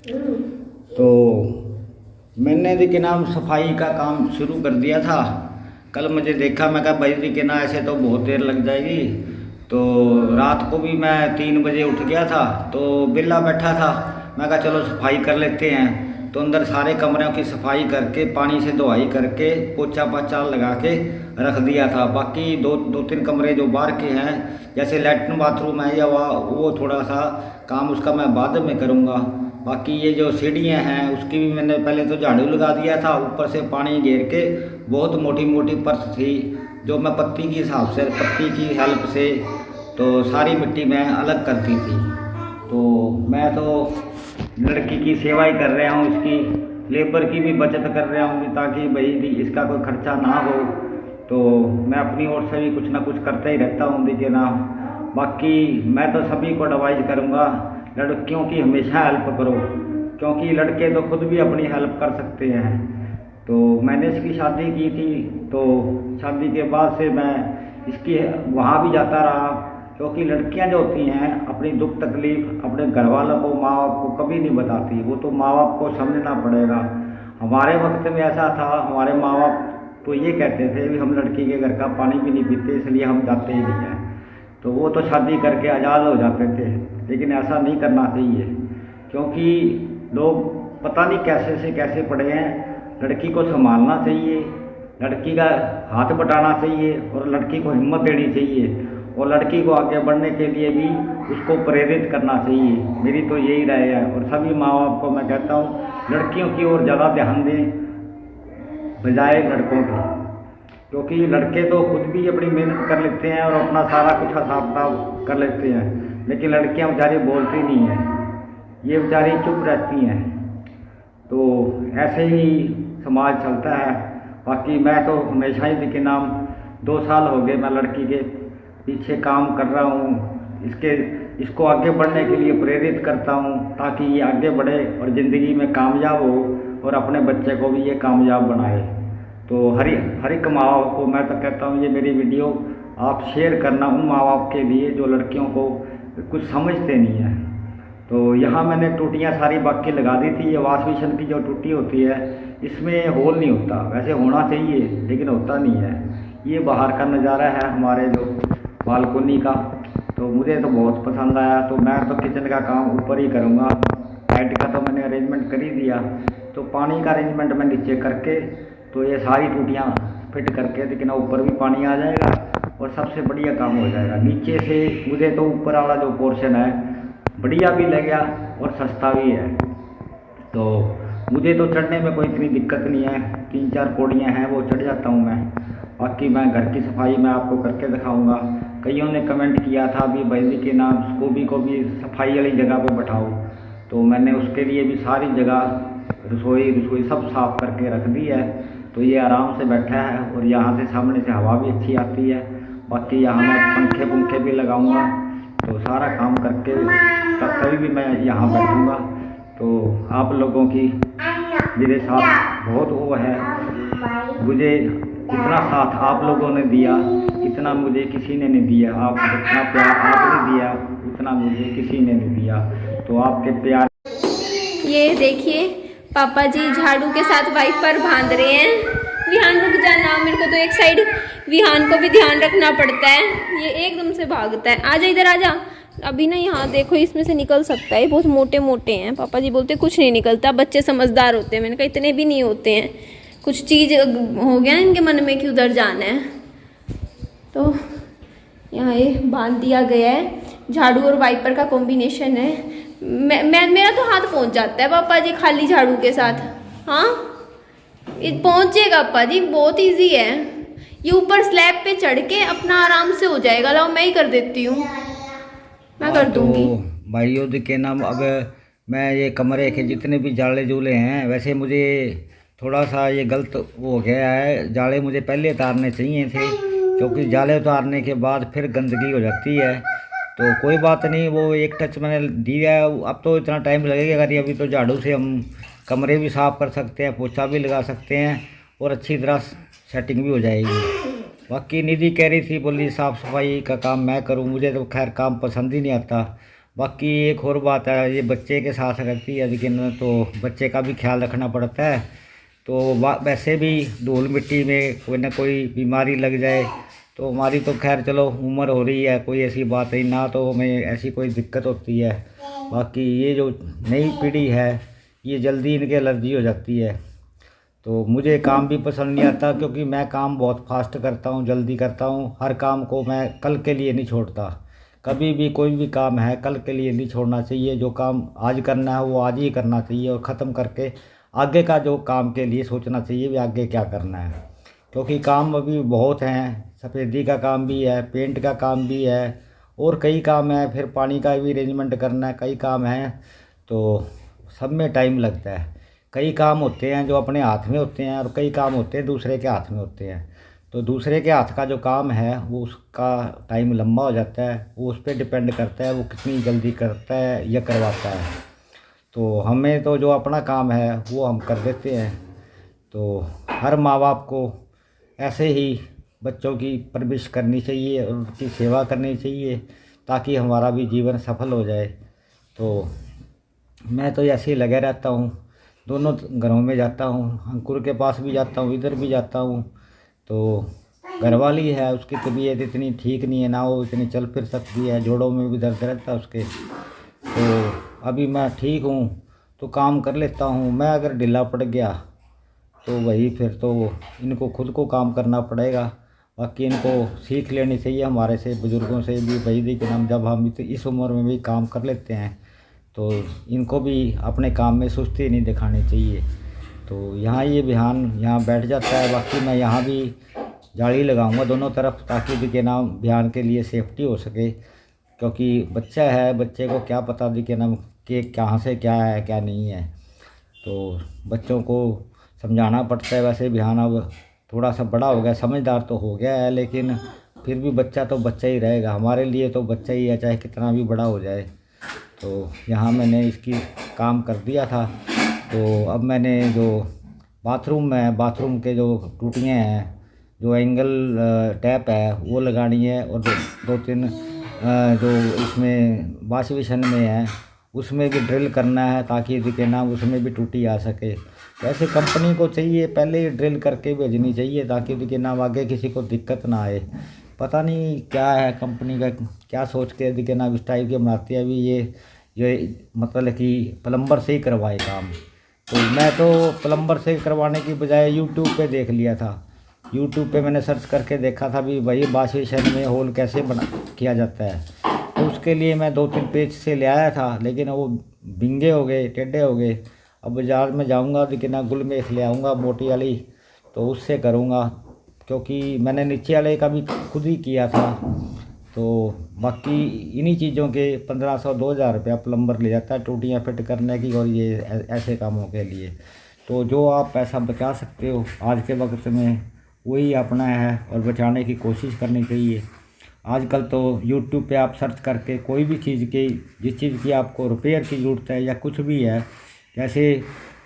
तो मैंने भी के नाम सफाई का काम शुरू कर दिया था। कल मुझे देखा, मैं कहा भाई जी के ना ऐसे तो बहुत देर लग जाएगी। तो रात को भी मैं 3 बजे उठ गया था, तो बिल्ला बैठा था। मैं कहा चलो सफाई कर लेते हैं। तो अंदर सारे कमरों की सफाई करके, पानी से धुआई करके, पोछा पाछा लगा के रख दिया था। बाकी दो तीन कमरे जो बाहर के हैं, जैसे लैट्रिन बाथरूम है या वो थोड़ा सा काम उसका मैं बाद में करूँगा। बाकी ये जो सीढ़ियाँ हैं उसकी भी मैंने पहले तो झाड़ू लगा दिया था, ऊपर से पानी घेर के। बहुत मोटी मोटी परत थी जो मैं पत्ती के हिसाब से, पत्ती की हेल्प से तो सारी मिट्टी मैं अलग करती थी। तो मैं तो लड़की की सेवा ही कर रहा हूँ, इसकी लेबर की भी बचत कर रहा हूँ ताकि भाई इसका कोई खर्चा ना हो। तो मैं अपनी ओर से भी कुछ ना कुछ करता ही रहता हूँ देखिए ना। बाकी मैं तो सभी को एडवाइज करूँगा, लड़कियों की हमेशा हेल्प करो, क्योंकि लड़के तो खुद भी अपनी हेल्प कर सकते हैं। तो मैंने इसकी शादी की थी, तो शादी के बाद से मैं इसकी वहाँ भी जाता रहा, क्योंकि लड़कियां जो होती हैं अपनी दुख तकलीफ़ अपने घर वालों को, माँ बाप को कभी नहीं बताती। वो तो माँ बाप को समझना पड़ेगा। हमारे वक्त में ऐसा था, हमारे माँ बाप तो ये कहते थे भी हम लड़की के घर का पानी भी नहीं पीते, इसलिए हम जाते ही नहीं हैं। तो वो तो शादी करके आज़ाद हो जाते थे, लेकिन ऐसा नहीं करना चाहिए, क्योंकि लोग पता नहीं कैसे से कैसे पड़े हैं। लड़की को संभालना चाहिए, लड़की का हाथ बटाना चाहिए और लड़की को हिम्मत देनी चाहिए, और लड़की को आगे बढ़ने के लिए भी उसको प्रेरित करना चाहिए। मेरी तो यही राय है, और सभी माँ बाप को मैं कहता हूँ लड़कियों की ओर ज़्यादा ध्यान दें बजाय लड़कों के, क्योंकि लड़के तो खुद भी अपनी मेहनत कर लेते हैं और अपना सारा कुछ हिसाब किताब कर लेते हैं, लेकिन लड़कियां बेचारी बोलती नहीं हैं, ये बेचारी चुप रहती हैं। तो ऐसे ही समाज चलता है। बाकी मैं तो हमेशा ही लेकिन नाम 2 साल हो गए मैं लड़की के पीछे काम कर रहा हूँ, इसको आगे बढ़ने के लिए प्रेरित करता हूँ ताकि ये आगे बढ़े और ज़िंदगी में कामयाब हो और अपने बच्चे को भी ये कामयाब बनाए। तो हर एक माँ बाप को मैं तो कहता हूँ ये मेरी वीडियो आप शेयर करना उन माँ बाप के लिए जो लड़कियों को कुछ समझते नहीं हैं। तो यहाँ मैंने टूटियाँ सारी बाकी लगा दी थी। ये वॉश बेसिन की जो टूटी होती है इसमें होल नहीं होता, वैसे होना चाहिए लेकिन होता नहीं है। ये बाहर का नज़ारा है हमारे जो बालकोनी का, तो मुझे तो बहुत पसंद आया। तो मैं तो किचन का काम ऊपर ही करूँगा, लाइट का तो मैंने अरेंजमेंट कर ही दिया। तो पानी का अरेंजमेंट मैं नीचे करके तो ये सारी टूटियाँ फिट करके, लेकिन ऊपर भी पानी आ जाएगा और सबसे बढ़िया काम हो जाएगा। नीचे से मुझे तो ऊपर वाला जो पोर्शन है बढ़िया भी लग गया और सस्ता भी है, तो मुझे तो चढ़ने में कोई इतनी दिक्कत नहीं है। 3-4 पौड़ियाँ हैं वो चढ़ जाता हूँ मैं। बाकी मैं घर की सफाई मैं आपको करके दिखाऊंगा। कईयों ने कमेंट किया था भी भाई के नाम को भी सफाई वाली जगह पे बैठाओ, तो मैंने उसके लिए भी सारी जगह रसोई सब साफ़ करके रख दी है। तो ये आराम से बैठा है और यहाँ से सामने से हवा भी अच्छी आती है। बाकी यहाँ मैं पंखे भी लगाऊंगा, तो सारा काम करके तभी भी मैं यहाँ बैठूँगा। तो आप लोगों की मेरे साथ बहुत वो है, मुझे इतना साथ आप लोगों ने दिया इतना मुझे किसी ने नहीं दिया। आप जितना प्यार आपने दिया उतना मुझे किसी ने नहीं दिया। तो आपके प्यार। ये देखिए पापा जी झाड़ू के साथ वाइपर बांध रहे हैं। विहान रुक जाना, मेरे को तो एक साइड विहान को भी ध्यान रखना पड़ता है, ये एकदम से भागता है। आजा इधर आजा। अभी ना यहाँ देखो इसमें से निकल सकता है, बहुत मोटे मोटे हैं। पापा जी बोलते कुछ नहीं निकलता, बच्चे समझदार होते हैं। मैंने कहा इतने भी नहीं होते हैं, कुछ चीज़ हो गया इनके मन में कि उधर जाना है। तो यहाँ ये बांध दिया गया है, झाड़ू और वाइपर का कॉम्बिनेशन है। मेरा तो हाथ पहुँच जाता है पापा जी खाली झाड़ू के साथ। हाँ पहुँचेगा पापा जी, बहुत ईजी है। ये ऊपर स्लैब पे चढ़ के अपना आराम से हो जाएगा। लाओ मैं ही कर देती हूँ, मैं कर दूँगी। तो भाइयों के नाम अब मैं ये कमरे के जितने भी जाले जूले हैं, वैसे मुझे थोड़ा सा ये गलत वो हो गया है। जाले मुझे पहले उतारने चाहिए थे, क्योंकि जाले उतारने के बाद फिर गंदगी हो जाती है। तो कोई बात नहीं, वो एक टच मैंने दिया है। अब तो इतना टाइम लगेगा अगर, अभी तो झाड़ू से हम कमरे भी साफ़ कर सकते हैं, पोछा भी लगा सकते हैं और अच्छी तरह सेटिंग भी हो जाएगी। बाकी निधि कह रही थी, बोली साफ़ सफाई का काम मैं करूं। मुझे तो खैर काम पसंद ही नहीं आता। बाकी एक और बात है, ये बच्चे के साथ रहती है लेकिन तो बच्चे का भी ख्याल रखना पड़ता है। तो वैसे भी धूल मिट्टी में कोई ना कोई बीमारी लग जाए तो हमारी तो खैर चलो उम्र हो रही है, कोई ऐसी बात नहीं ना, तो हमें ऐसी कोई दिक्कत होती है। बाकी ये जो नई पीढ़ी है ये जल्दी इनके एलर्जी हो जाती है। तो मुझे काम भी पसंद नहीं आता क्योंकि मैं काम बहुत फास्ट करता हूँ, जल्दी करता हूँ। हर काम को मैं कल के लिए नहीं छोड़ता। कभी भी कोई भी काम है कल के लिए नहीं छोड़ना चाहिए। जो काम आज करना है वो आज ही करना चाहिए और ख़त्म करके आगे का जो काम के लिए सोचना चाहिए भी आगे क्या करना है। क्योंकि काम अभी बहुत हैं, सफ़ेदी का काम भी है, पेंट का काम भी है और कई काम है, फिर पानी का भी अरेंजमेंट करना है, कई काम हैं। तो सब में टाइम लगता है। कई काम होते हैं जो अपने हाथ में होते हैं और कई काम होते हैं दूसरे के हाथ में होते हैं। तो दूसरे के हाथ का जो काम है वो उसका टाइम लंबा हो जाता है, वो उस पर डिपेंड करता है वो कितनी जल्दी करता है या करवाता है। तो हमें तो जो अपना काम है वो हम कर देते हैं। तो हर माँ बाप को ऐसे ही बच्चों की परवरिश करनी चाहिए और उनकी सेवा करनी चाहिए ताकि हमारा भी जीवन सफल हो जाए। तो मैं तो ऐसे ही लगे रहता हूँ, दोनों घरों में जाता हूँ, अंकुर के पास भी जाता हूँ, इधर भी जाता हूँ। तो घरवाली है उसकी तबीयत इतनी ठीक नहीं है ना, वो इतनी चल फिर सकती है, जोड़ों में भी दर्द रहता है उसके। तो अभी मैं ठीक हूँ तो काम कर लेता हूँ। मैं अगर ढीला पड़ गया तो वही फिर तो इनको खुद को काम करना पड़ेगा। बाकी इनको सीख लेनी चाहिए हमारे से बुज़ुर्गों से भी भाई दी कि हम जब हम इस उम्र में भी काम कर लेते हैं तो इनको भी अपने काम में सुस्ती नहीं दिखानी चाहिए। तो यहाँ ये बिहान यहाँ बैठ जाता है। बाकी मैं यहाँ भी जाली लगाऊंगा दोनों तरफ ताकि दिखे नाम बिहान के लिए सेफ्टी हो सके। क्योंकि बच्चा है, बच्चे को क्या पता दिखे नाम कि कहाँ से क्या है क्या नहीं है। तो बच्चों को समझाना पड़ता है। वैसे बिहान अब थोड़ा सा बड़ा हो गया, समझदार तो हो गया है, लेकिन फिर भी बच्चा तो बच्चा ही रहेगा। हमारे लिए तो बच्चा ही है चाहे कितना भी बड़ा हो जाए। तो यहाँ मैंने इसकी काम कर दिया था। तो अब मैंने जो बाथरूम है, बाथरूम के जो टूटियाँ हैं, जो एंगल टैप है वो लगानी है और दो तीन जो इसमें वॉश बेसिन में है उसमें भी ड्रिल करना है ताकि दिखे ना उसमें भी टूटी आ सके। वैसे कंपनी को चाहिए पहले ही ड्रिल करके भेजनी चाहिए ताकि दिखे ना आगे किसी को दिक्कत ना आए। पता नहीं क्या है कंपनी का, क्या सोच के दिखे ना इस टाइप के बनाती है। अभी ये मतलब कि प्लम्बर से ही करवाए काम। तो मैं तो प्लम्बर से करवाने की बजाय यूट्यूब पे देख लिया था। यूट्यूब पे मैंने सर्च करके देखा था भी भाई वॉश बेसिन में होल कैसे बना किया जाता है। तो उसके लिए मैं 2-3 पेज से ले आया था लेकिन वो बिंगे हो गए, टेढ़े हो गए। अब बाज़ार में जाऊंगा लेकिन गुलमेख ले आऊँगा मोटी वाली, तो उससे करूँगा। क्योंकि मैंने नीचे वाले का भी खुद ही किया था। तो बाकी इन्हीं चीज़ों के 1500-2000 रुपया प्लम्बर ले जाता है टूटियाँ फिट करने की और ये ऐसे कामों के लिए। तो जो आप पैसा बचा सकते हो आज के वक्त में वही अपना है और बचाने की कोशिश करनी चाहिए। आजकल तो यूट्यूब पे आप सर्च करके कोई भी चीज़ की जिस चीज़ की आपको रिपेयर की ज़रूरत है या कुछ भी है, जैसे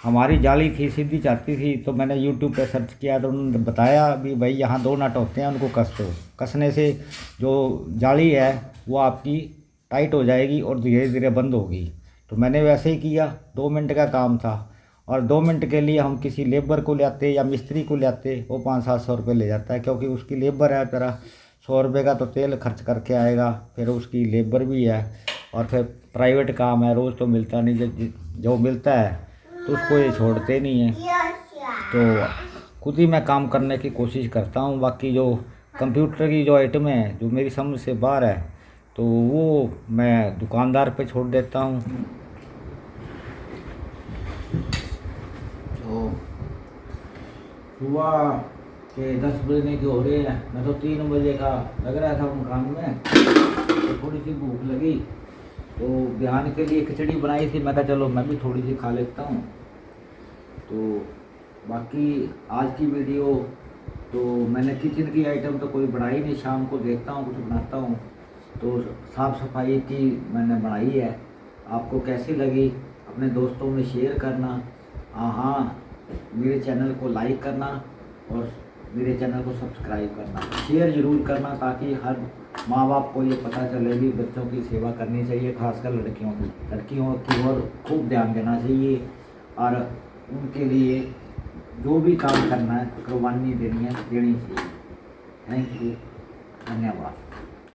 हमारी जाली थी सीधी जाती थी तो मैंने यूट्यूब पे सर्च किया तो उन्होंने बताया भी भाई यहाँ 2 नट होते हैं उनको कस दो। कसने से जो जाली है वो आपकी टाइट हो जाएगी और धीरे धीरे बंद होगी। तो मैंने वैसे ही किया, 2 मिनट का काम था और 2 मिनट के लिए हम किसी लेबर को ले आते या मिस्त्री को ले आते वो 500-700 रुपये ले जाता है। क्योंकि उसकी लेबर है, तेरा 100 रुपये का तो तेल खर्च करके आएगा, फिर उसकी लेबर भी है और फिर प्राइवेट काम है, रोज़ तो मिलता नहीं। जो मिलता है तो उसको ये छोड़ते नहीं हैं। तो खुद ही मैं काम करने की कोशिश करता हूँ। बाकी जो कंप्यूटर की जो आइटम है जो मेरी समझ से बाहर है तो वो मैं दुकानदार पे छोड़ देता हूँ। तो सुबह के 10 बजने के हो रहे हैं, मैं तो 3 बजे का लग रहा था मकान में। तो थोड़ी सी भूख लगी तो बिहान के लिए खिचड़ी बनाई थी, मैं कहा चलो मैं भी थोड़ी सी खा लेता हूँ। तो बाकी आज की वीडियो तो मैंने किचन की आइटम तो कोई बढ़ाई नहीं, शाम को देखता हूँ कुछ बनाता हूँ। तो साफ़ सफाई की मैंने बढ़ाई है। आपको कैसी लगी अपने दोस्तों में शेयर करना। हाँ, मेरे चैनल को लाइक करना और मेरे चैनल को सब्सक्राइब करना, शेयर ज़रूर करना, ताकि हर माँ बाप को ये पता चले कि बच्चों की सेवा करनी चाहिए, खासकर लड़कियों की ओर खूब ध्यान देना चाहिए और उनके लिए जो भी काम करना है कुर्बानी देनी चाहिए। थैंक यू, धन्यवाद।